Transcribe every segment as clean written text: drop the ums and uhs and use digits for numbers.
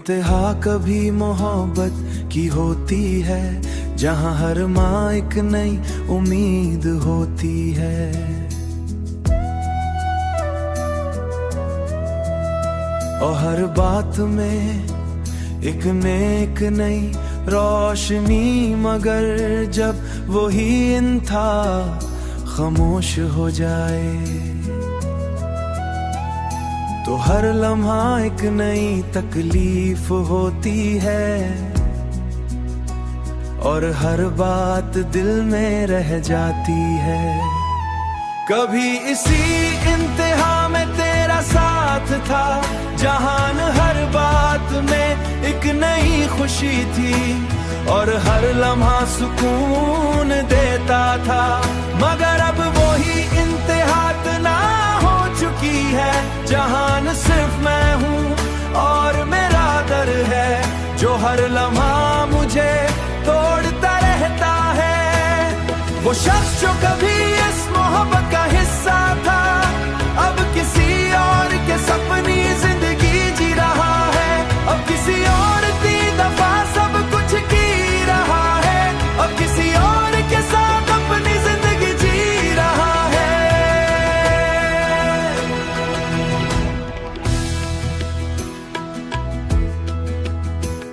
इंतहा कभी मोहब्बत की होती है, जहां हर माँ एक नई उम्मीद होती है। और हर बात में एक नई रोशनी, मगर जब वही इंतहा खामोश हो जाए तो हर लम्हा एक नई तकलीफ होती है। और हर बात दिल में रह जाती है। कभी इसी इंतहा में तेरा साथ था, जहान हर बात में एक नई खुशी थी। और हर लम्हा सुकून देता था, मगर अब वही इंतहा ना हो चुकी है। जहान सिर्फ मैं हूँ और मेरा दर है, जो हर लम्हा मुझे तोड़ता रहता है। वो शख्स जो कभी इस मोहब्बत का हिस्सा था, अब किसी और के सपनी जिंदगी जी रहा है। अब किसी और की दफा सब कुछ की रहा है। अब किसी और के साथ अपनी जिंदगी जी रहा है।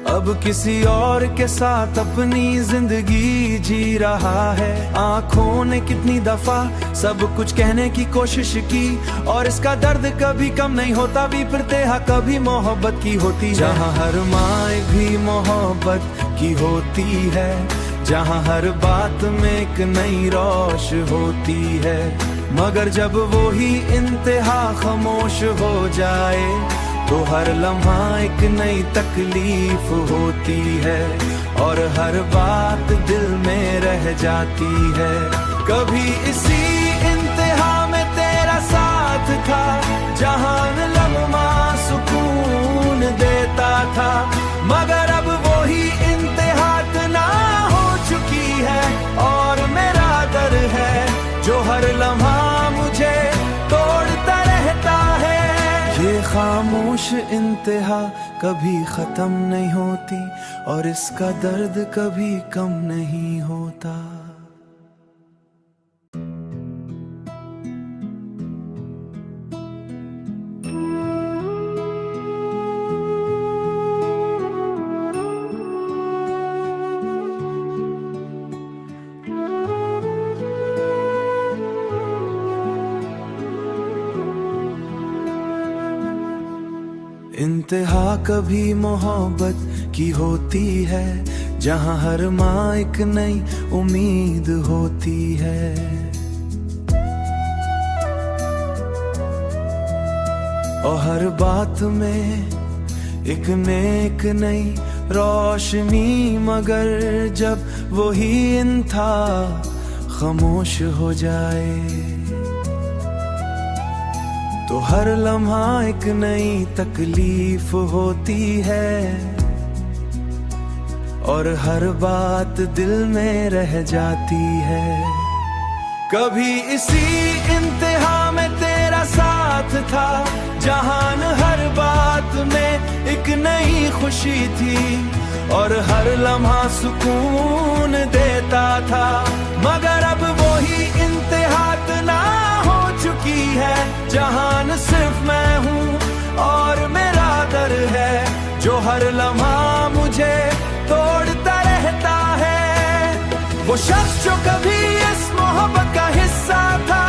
अब किसी और के साथ अपनी जिंदगी जी रहा है। आंखों ने कितनी दफा सब कुछ कहने की कोशिश की, और इसका दर्द कभी कम नहीं होता भी, फिर तेहा कभी मोहब्बत की होती है। जहां हर माँ भी मोहब्बत की होती है, जहां हर बात में एक नई रोश होती है। मगर जब वो ही इंतहा खामोश हो जाए तो हर लम्हा एक नई तकलीफ होती है। और हर बात दिल में रह जाती है। कभी इसी इंतहा में तेरा साथ था, जहान लम्हा सुकून देता था। मगर अब वही इंतहा ना हो चुकी है, और मेरा दर है, जो हर लम्हा मुझे तोड़ता रहता है। ये खामोश इंतहा कभी खत्म नहीं होती, और इसका दर्द कभी कम नहीं होता। इंतहा कभी मोहब्बत की होती है, जहां हर माँ एक नई उम्मीद होती है। और हर बात में एक नई रोशनी, मगर जब वही इंतहा खामोश हो जाए तो हर लम्हा एक नई तकलीफ होती है। और हर बात दिल में रह जाती है। कभी इसी इंतहा में तेरा साथ था, जहान हर बात में एक नई खुशी थी। और हर लम्हा सुकून देता था, मगर अब वही इंतहा ना हो चुकी है। जहान सिर्फ मैं हूँ और मेरा दर है, जो हर लम्हा मुझे तोड़ता रहता है। वो शख्स जो कभी इस मोहब्बत का हिस्सा था,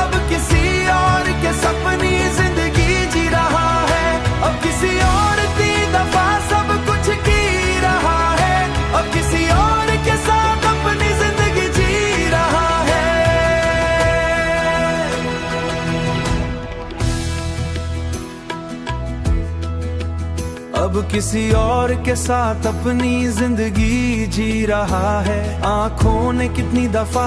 अब किसी और के सपनी जिंदगी जी रहा है। अब किसी और की दफा सब कुछ की रहा है। अब किसी और के साथ अपनी जिंदगी जी रहा है। अब किसी और के साथ अपनी जिंदगी जी रहा है। आंखों ने कितनी दफा